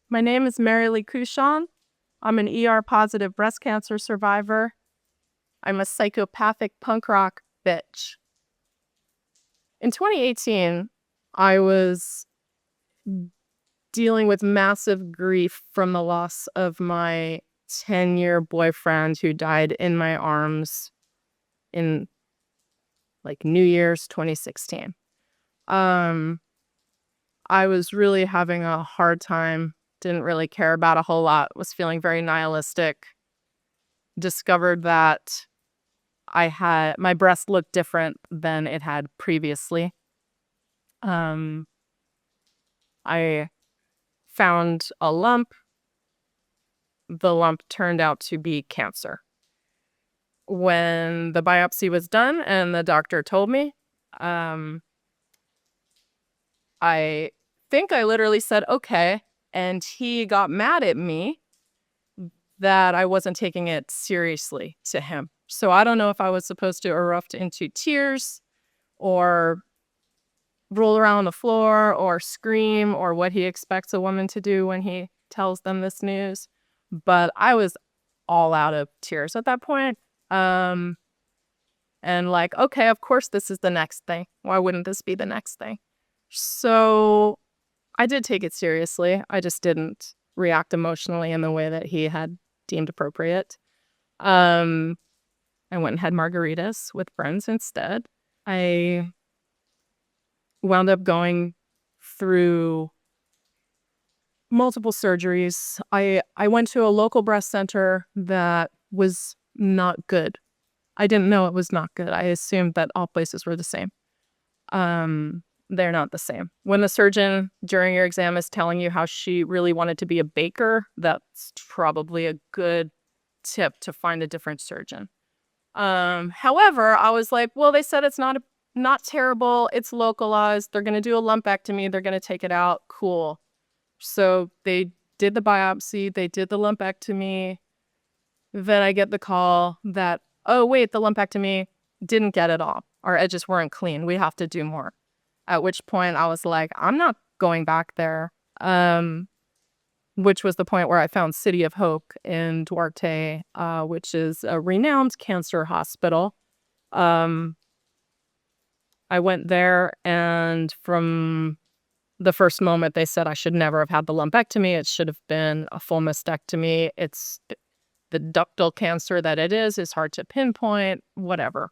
My name is MERILEE KUCHON. I'm an ER-positive breast cancer survivor. I'm a psychopathic punk rock bitch. In 2018, I was dealing with massive grief from the loss of my 10-year boyfriend who died in my arms in New Year's 2016. I was really having a hard time, didn't really care about a whole lot, was feeling very nihilistic. Discovered that my breast looked different than it had previously. I found a lump. The lump turned out to be cancer. When the biopsy was done and the doctor told me, I think I literally said, okay. And he got mad at me that I wasn't taking it seriously to him. So I don't know if I was supposed to erupt into tears or roll around on the floor or scream or what he expects a woman to do when he tells them this news. But I was all out of tears at that point. And okay, of course this is the next thing. Why wouldn't this be the next thing? So I did take it seriously. I just didn't react emotionally in the way that he had deemed appropriate. I went and had margaritas with friends instead. I wound up going through multiple surgeries. I went to a local breast center that was not good. I didn't know it was not good. I assumed that all places were the same. They're not the same. When the surgeon during your exam is telling you how she really wanted to be a baker, that's probably a good tip to find a different surgeon. However, I was like, well, they said it's not terrible. It's localized. They're going to do a lumpectomy. They're going to take it out. Cool. So they did the biopsy. They did the lumpectomy. Then I get the call that, oh, wait, the lumpectomy didn't get it all. Our edges weren't clean. We have to do more. At which point I was like, I'm not going back there. Which was the point where I found City of Hope in Duarte, which is a renowned cancer hospital. I went there, and from the first moment they said I should never have had the lumpectomy. It should have been a full mastectomy. It's the ductal cancer that it is hard to pinpoint, whatever.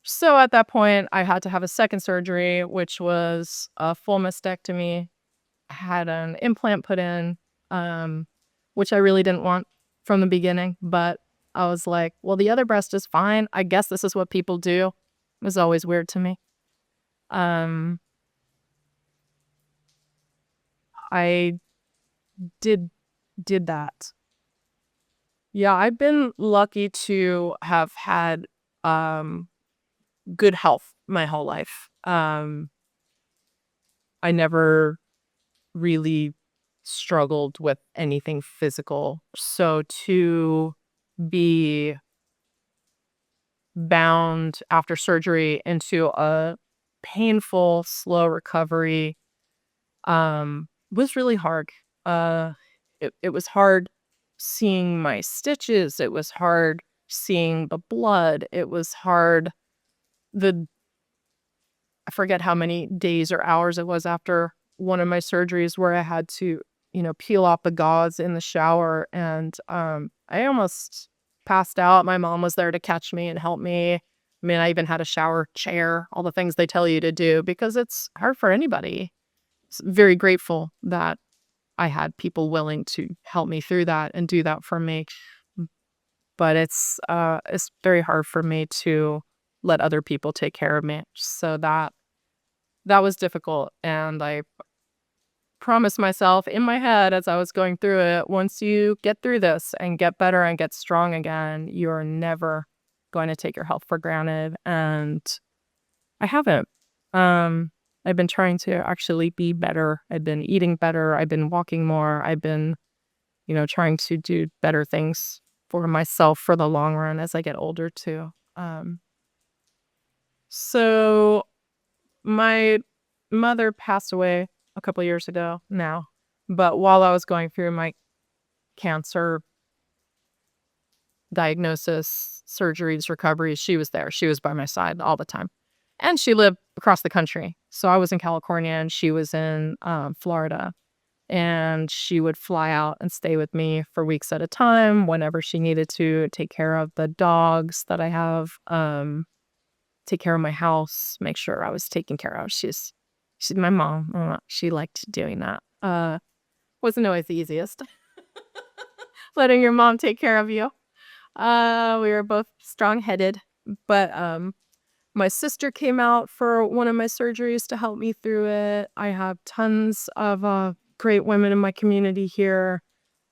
So at that point, I had to have a second surgery, which was a full mastectomy. I had an implant put in, which I really didn't want from the beginning. But I was like, well, the other breast is fine. I guess this is what people do. It was always weird to me. I did that. Yeah, I've been lucky to have had good health my whole life. I never really struggled with anything physical. So to be bound after surgery into a painful, slow recovery was really hard. It was hard seeing my stitches. It was hard seeing the blood. It was hard I forget how many days or hours it was after one of my surgeries where I had to, peel off the gauze in the shower. And I almost passed out. My mom was there to catch me and help me. I mean, I even had a shower chair, all the things they tell you to do, because it's hard for anybody. Very grateful that I had people willing to help me through that and do that for me. But it's very hard for me to let other people take care of me. So that was difficult. And I promised myself in my head as I was going through it, once you get through this and get better and get strong again, you're never going to take your health for granted. And I haven't. I've been trying to actually be better. I've been eating better. I've been walking more. I've been, trying to do better things for myself for the long run as I get older too. So my mother passed away a couple years ago now. But while I was going through my cancer diagnosis, surgeries, recoveries, she was there. She was by my side all the time. And she lived across the country. So I was in California and she was in Florida. And she would fly out and stay with me for weeks at a time whenever she needed to take care of the dogs that I have, take care of my house, make sure I was taken care of. She's my mom. She liked doing that. Wasn't always the easiest. Letting your mom take care of you. We were both strong-headed, but my sister came out for one of my surgeries to help me through it. I have tons of great women in my community here,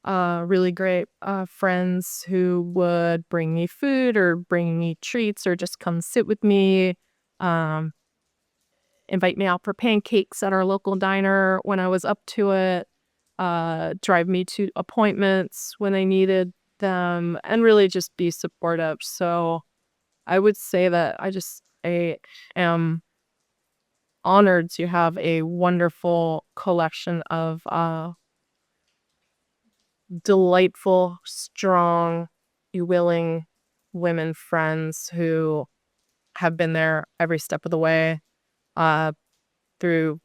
really great friends who would bring me food or bring me treats or just come sit with me, um, invite me out for pancakes at our local diner when I was up to it, drive me to appointments when I needed them, and really just be supportive. So I would say that I am honored to have a wonderful collection of delightful, strong, willing women friends who have been there every step of the way uh, through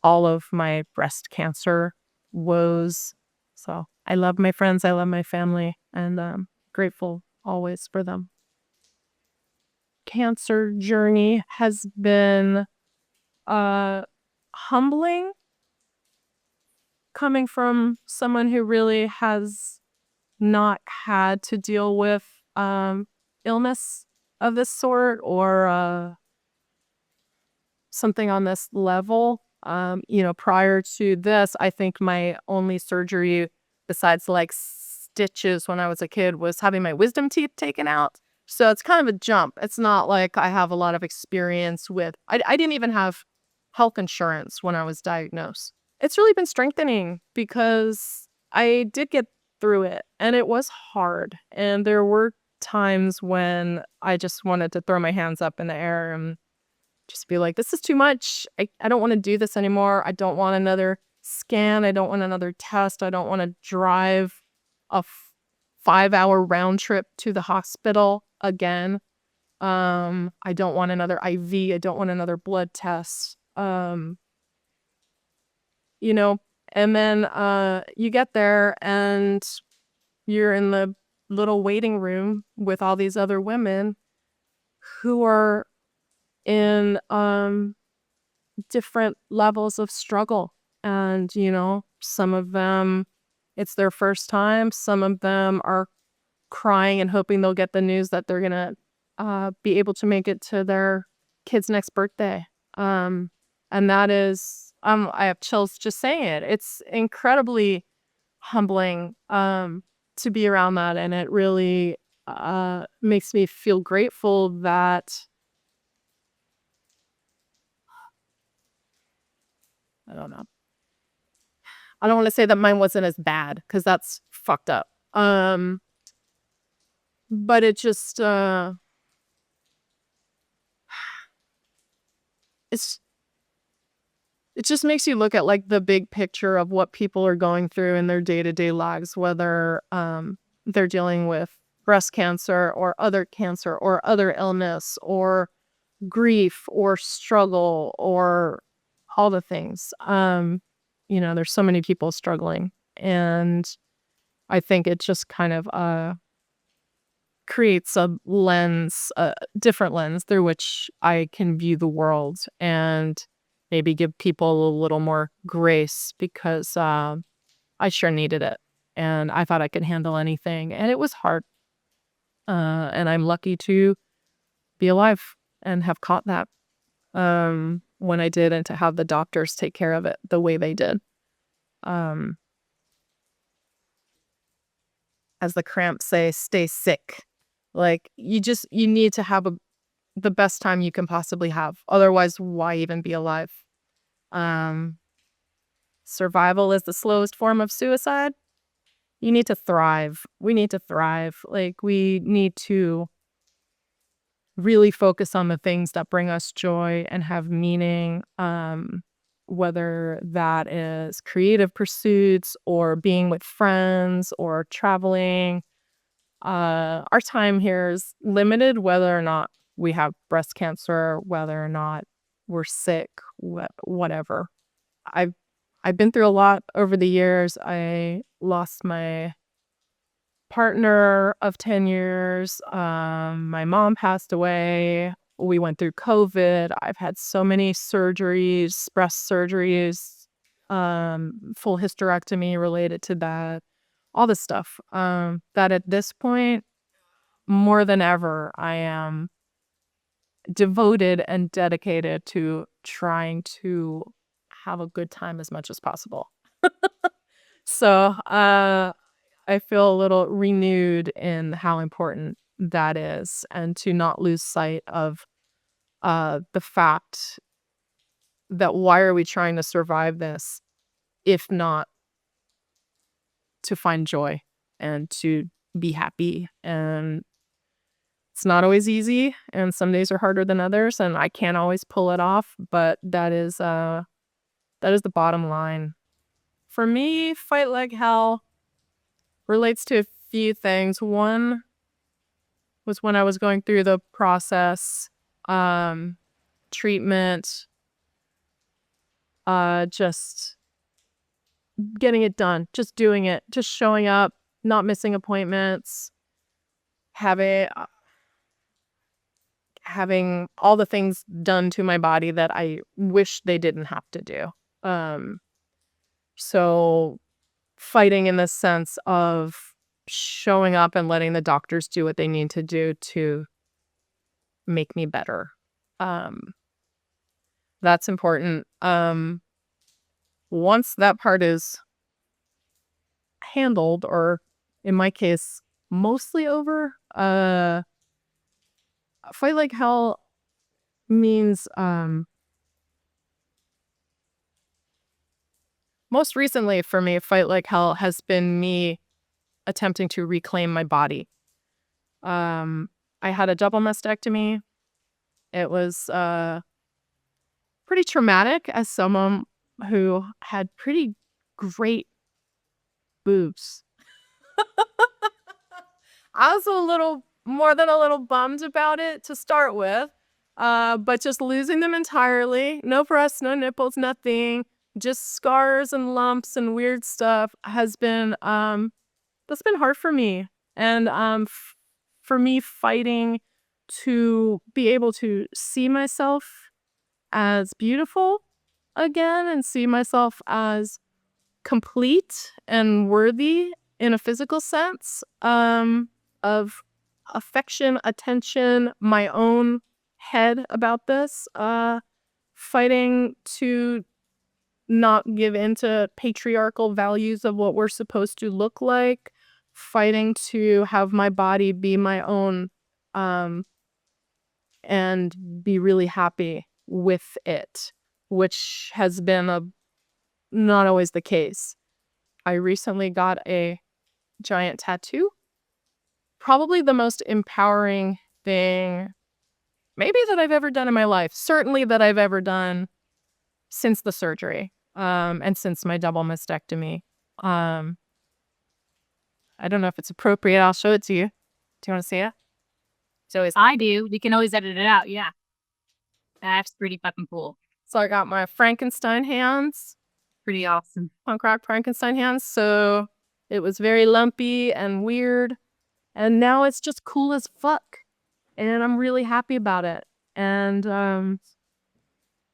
all of my breast cancer woes. So I love my friends, I love my family, and grateful always for them. Cancer journey has been humbling, coming from someone who really has not had to deal with illness of this sort or something on this level. Prior to this, I think my only surgery besides like stitches when I was a kid was having my wisdom teeth taken out. So it's kind of a jump. It's not like I have a lot of experience with, I didn't even have health insurance when I was diagnosed. It's really been strengthening because I did get through it and it was hard. And there were times when I just wanted to throw my hands up in the air and just be like, this is too much. I don't want to do this anymore. I don't want another scan. I don't want another test. I don't want to drive a 5-hour round trip to the hospital again. I don't want another IV. I don't want another blood test. And then you get there and you're in the little waiting room with all these other women who are in different levels of struggle. And, some of them, it's their first time. Some of them are crying and hoping they'll get the news that they're going to be able to make it to their kid's next birthday. And that is, I have chills just saying it. It's incredibly humbling to be around that. And it really makes me feel grateful that, I don't know. I don't want to say that mine wasn't as bad because that's fucked up. But it just, it's it just makes you look at like the big picture of what people are going through in their day-to-day lives, whether they're dealing with breast cancer or other illness or grief or struggle or all the things. There's so many people struggling, and I think it just kind of creates a different lens through which I can view the world and maybe give people a little more grace because I sure needed it. And I thought I could handle anything. And it was hard. And I'm lucky to be alive and have caught that when I did and to have the doctors take care of it the way they did. As the cramps say, stay sick. Like you need to have the best time you can possibly have. Otherwise, why even be alive? Survival is the slowest form of suicide. You need to thrive. We need to thrive. Like we need to really focus on the things that bring us joy and have meaning. whether that is creative pursuits or being with friends or traveling. Our time here is limited, whether or not we have breast cancer, whether or not we're sick, whatever. I've been through a lot over the years. I lost my partner of 10 years. My mom passed away. We went through COVID. I've had so many surgeries, breast surgeries, full hysterectomy related to that, all this stuff. That at this point, more than ever, I am devoted and dedicated to trying to have a good time as much as possible. So, I feel a little renewed in how important that is, and to not lose sight of the fact that why are we trying to survive this if not to find joy and to be happy. And it's not always easy, and some days are harder than others, and I can't always pull it off, but that is the bottom line. For me, Fight Like Hell relates to a few things. One was when I was going through the process, treatment, just getting it done, just doing it, just showing up, not missing appointments, having all the things done to my body that I wish they didn't have to do. So fighting in the sense of showing up and letting the doctors do what they need to do to make me better. That's important. Once that part is handled, or in my case, mostly over, Fight Like Hell means, most recently for me, Fight Like Hell has been me attempting to reclaim my body. I had a double mastectomy. It was pretty traumatic as someone who had pretty great boobs. I was a little more than a little bummed about it to start with, but just losing them entirely, no breasts, no nipples, nothing, just scars and lumps and weird stuff has been that's been hard for me. And for me, fighting to be able to see myself as beautiful again and see myself as complete and worthy in a physical sense, of affection, attention, my own head about this, fighting to not give into patriarchal values of what we're supposed to look like, fighting to have my body be my own, and be really happy with it, which has been not always the case. I recently got a giant tattoo. Probably the most empowering thing maybe that I've ever done in my life. Certainly that I've ever done since the surgery, and since my double mastectomy. I don't know if it's appropriate. I'll show it to you. Do you want to see it? So as I do, we can always edit it out. Yeah. That's pretty fucking cool. So I got my Frankenstein hands. Pretty awesome. Punk rock Frankenstein hands. So it was very lumpy and weird. And now it's just cool as fuck. And I'm really happy about it. And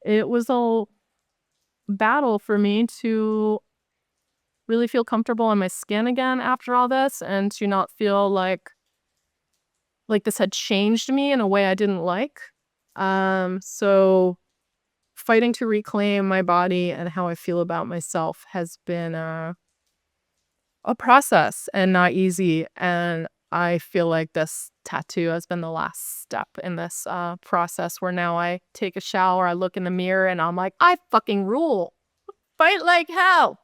it was a battle for me to really feel comfortable in my skin again after all this, and to not feel like this had changed me in a way I didn't like. So fighting to reclaim my body and how I feel about myself has been a process and not easy. And I feel like this tattoo has been the last step in this process, where now I take a shower, I look in the mirror, and I'm like, I fucking rule. Fight like hell.